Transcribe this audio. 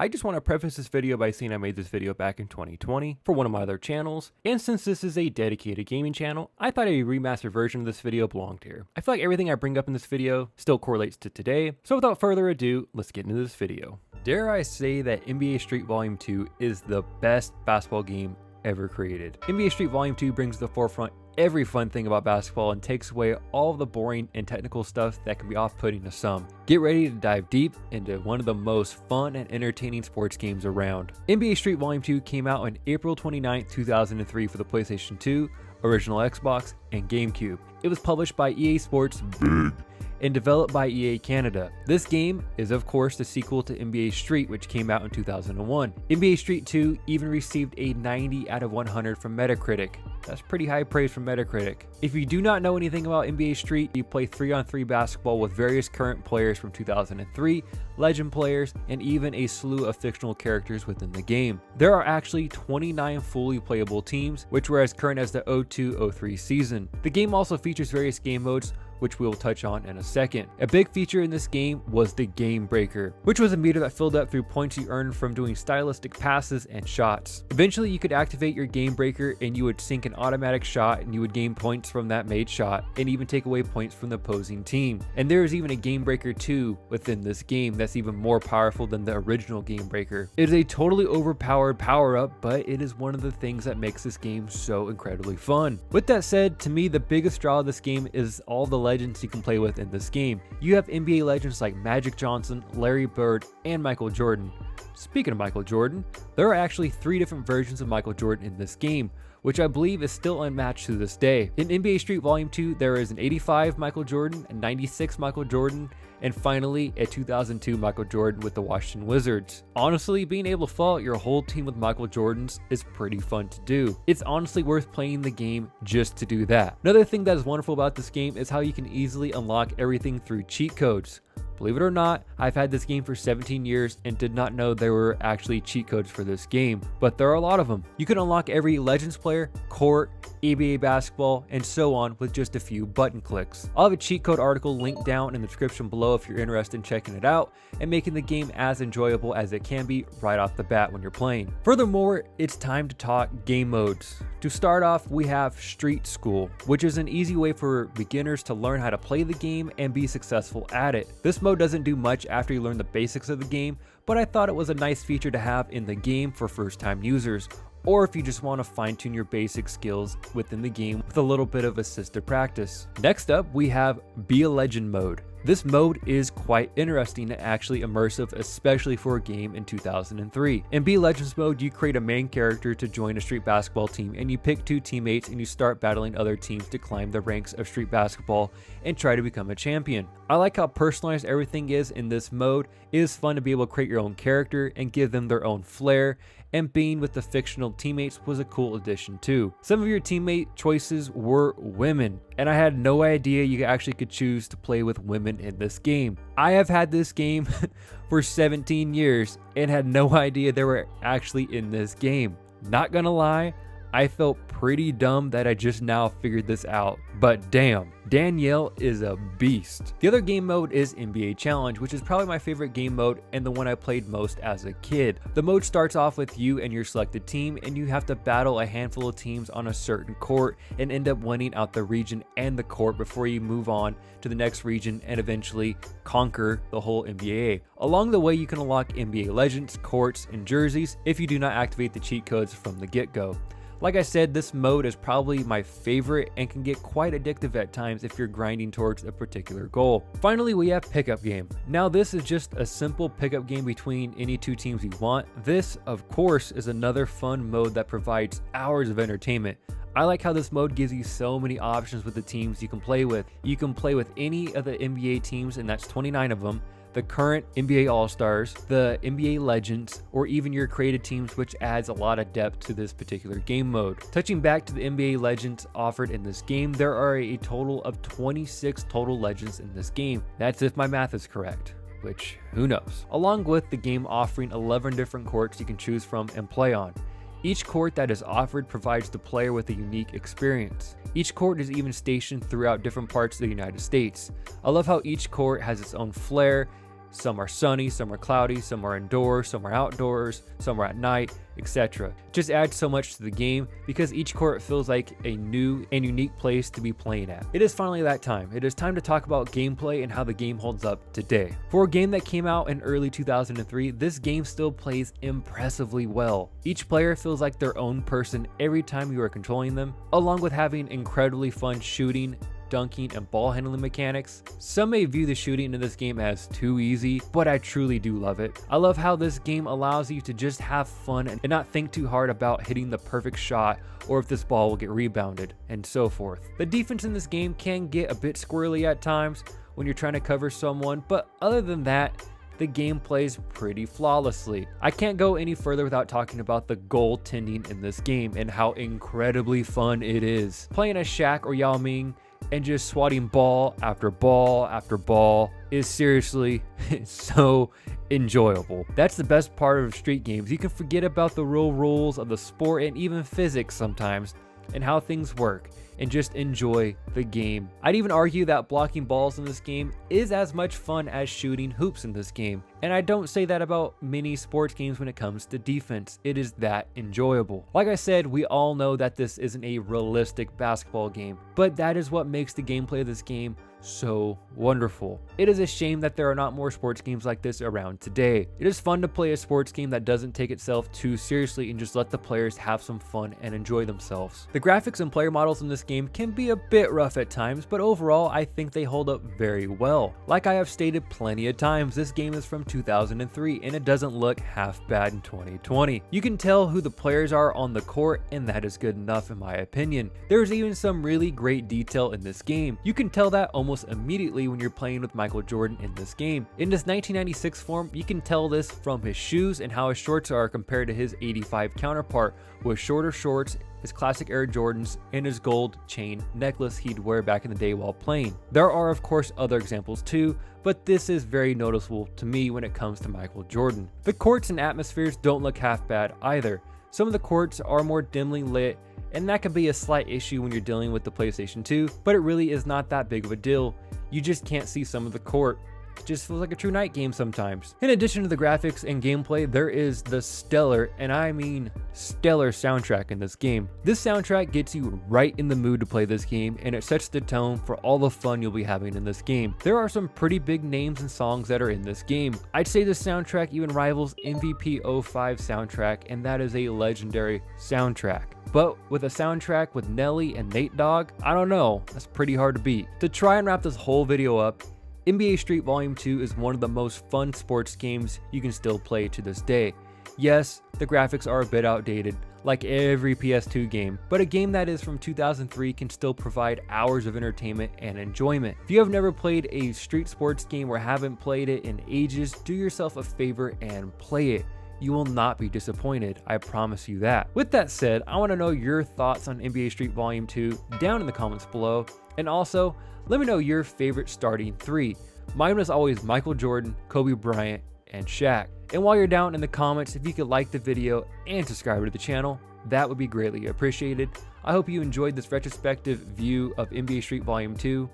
I just want to preface this video by saying I made this video back in 2020 for one of my other channels, and since this is a dedicated gaming channel, I thought a remastered version of this video belonged here. I feel like everything I bring up in this video still correlates to today, so without further ado, let's get into this video. Dare I say that NBA Street Volume 2 is the best basketball game ever created. NBA Street Volume 2 brings to the forefront every fun thing about basketball and takes away all of the boring and technical stuff that can be off-putting to some. Get ready to dive deep into one of the most fun and entertaining sports games around. NBA Street Volume 2 came out on April 29, 2003 for the PlayStation 2, original Xbox, and GameCube. It was published by EA Sports and developed by EA Canada. This game is of course the sequel to NBA Street, which came out in 2001. NBA Street 2 even received a 90 out of 100 from Metacritic. That's pretty high praise from Metacritic. If you do not know anything about NBA Street, you play 3-on-3 basketball with various current players from 2003, legend players, and even a slew of fictional characters within the game. There are actually 29 fully playable teams, which were as current as the 02-03 season. The game also features various game modes, which we will touch on in a second. A big feature in this game was the Game Breaker, which was a meter that filled up through points you earned from doing stylistic passes and shots. Eventually you could activate your Game Breaker and you would sink an automatic shot and you would gain points from that made shot and even take away points from the opposing team. And there is even a Game Breaker 2 within this game that's even more powerful than the original Game Breaker. It is a totally overpowered power up, but it is one of the things that makes this game so incredibly fun. With that said, to me the biggest draw of this game is all the legends you can play with in this game. You have NBA legends like Magic Johnson, Larry Bird, and Michael Jordan. Speaking of Michael Jordan, there are actually 3 different versions of Michael Jordan in this game, which I believe is still unmatched to this day. In NBA Street Volume 2, there is an 85 Michael Jordan, a 96 Michael Jordan, and finally a 2002 Michael Jordan with the Washington Wizards. Honestly, being able to fill out your whole team with Michael Jordans is pretty fun to do. It's honestly worth playing the game just to do that. Another thing that is wonderful about this game is how you can easily unlock everything through cheat codes. Believe it or not, I've had this game for 17 years and did not know there were actually cheat codes for this game, but there are a lot of them. You can unlock every Legends player, court, ABA basketball, and so on with just a few button clicks. I'll have a cheat code article linked down in the description below if you're interested in checking it out and making the game as enjoyable as it can be right off the bat when you're playing. Furthermore, it's time to talk game modes. To start off, we have Street School, which is an easy way for beginners to learn how to play the game and be successful at it. This mode doesn't do much after you learn the basics of the game, but I thought it was a nice feature to have in the game for first-time users, or if you just want to fine-tune your basic skills within the game with a little bit of assisted practice. Next up, we have Be a Legend mode. This mode is quite interesting and actually immersive, especially for a game in 2003. In Be Legends mode, you create a main character to join a street basketball team and you pick 2 teammates and you start battling other teams to climb the ranks of street basketball and try to become a champion. I like how personalized everything is in this mode. It is fun to be able to create your own character and give them their own flair, and being with the fictional teammates was a cool addition too. Some of your teammate choices were women, and I had no idea you actually could choose to play with women in this game. I have had this game for 17 years and had no idea they were actually in this game. Not gonna lie, I felt pretty dumb that I just now figured this out, but damn, Danielle is a beast. The other game mode is NBA Challenge, which is probably my favorite game mode and the one I played most as a kid. The mode starts off with you and your selected team, and you have to battle a handful of teams on a certain court and end up winning out the region and the court before you move on to the next region and eventually conquer the whole NBA. Along the way, you can unlock NBA legends, courts, and jerseys if you do not activate the cheat codes from the get-go. Like I said, this mode is probably my favorite and can get quite addictive at times if you're grinding towards a particular goal. Finally, we have Pickup Game. Now this is just a simple pickup game between any 2 teams you want. This, of course, is another fun mode that provides hours of entertainment. I like how this mode gives you so many options with the teams you can play with. You can play with any of the NBA teams, and that's 29 of them, the current NBA All-Stars, the NBA Legends, or even your created teams, which adds a lot of depth to this particular game mode. Touching back to the NBA Legends offered in this game, there are a total of 26 total legends in this game. That's if my math is correct, which who knows. Along with the game offering 11 different courts you can choose from and play on. Each court that is offered provides the player with a unique experience. Each court is even stationed throughout different parts of the United States. I love how each court has its own flair Some are sunny, some are cloudy, some are indoors, some are outdoors, some are at night, etc. Just adds so much to the game because each court feels like a new and unique place to be playing at. It is finally that time. It is time to talk about gameplay and how the game holds up today. For a game that came out in early 2003, this game still plays impressively well. Each player feels like their own person every time you are controlling them, along with having incredibly fun shooting, dunking, and ball handling mechanics. Some may view the shooting in this game as too easy, but I truly do love it. I love how this game allows you to just have fun and not think too hard about hitting the perfect shot or if this ball will get rebounded, and so forth. The defense in this game can get a bit squirrely at times when you're trying to cover someone, but other than that, the game plays pretty flawlessly. I can't go any further without talking about the goaltending in this game and how incredibly fun it is. Playing as Shaq or Yao Ming and just swatting ball after ball after ball is seriously so enjoyable. That's the best part of street games. You can forget about the real rules of the sport and even physics sometimes and how things work and just enjoy the game. I'd even argue that blocking balls in this game is as much fun as shooting hoops in this game. And I don't say that about many sports games when it comes to defense. It is that enjoyable. Like I said, we all know that this isn't a realistic basketball game, but that is what makes the gameplay of this game so wonderful. It is a shame that there are not more sports games like this around today. It is fun to play a sports game that doesn't take itself too seriously and just let the players have some fun and enjoy themselves. The graphics and player models in this game can be a bit rough at times, but overall I think they hold up very well. Like I have stated plenty of times, this game is from 2003 and it doesn't look half bad in 2020. You can tell who the players are on the court, and that is good enough in my opinion. There's even some really great detail in this game. You can tell that almost immediately when you're playing with Michael Jordan in this game. In this 1996 form, you can tell this from his shoes and how his shorts are compared to his 85 counterpart, with shorter shorts, his classic Air Jordans, and his gold chain necklace he'd wear back in the day while playing. There are of course other examples too, but this is very noticeable to me when it comes to Michael Jordan. The courts and atmospheres don't look half bad either. Some of the courts are more dimly lit, and that can be a slight issue when you're dealing with the PlayStation 2, but it really is not that big of a deal. You just can't see some of the court. It just feels like a true night game sometimes. In addition to the graphics and gameplay, there is the stellar, and I mean stellar, soundtrack in this game. This soundtrack gets you right in the mood to play this game, and it sets the tone for all the fun you'll be having in this game. There are some pretty big names and songs that are in this game. I'd say this soundtrack even rivals MVP 05 soundtrack, and that is a legendary soundtrack. But with a soundtrack with Nelly and Nate Dogg, I don't know, that's pretty hard to beat. To try and wrap this whole video up, NBA Street Volume 2 is one of the most fun sports games you can still play to this day. Yes, the graphics are a bit outdated, like every PS2 game, but a game that is from 2003 can still provide hours of entertainment and enjoyment. If you have never played a street sports game or haven't played it in ages, do yourself a favor and play it. You will not be disappointed, I promise you that. With that said, I want to know your thoughts on NBA Street Volume 2 down in the comments below, and also let me know your favorite starting three. Mine was always Michael Jordan, Kobe Bryant, and Shaq. And while you're down in the comments, if you could like the video and subscribe to the channel, that would be greatly appreciated. I hope you enjoyed this retrospective view of NBA Street Volume 2.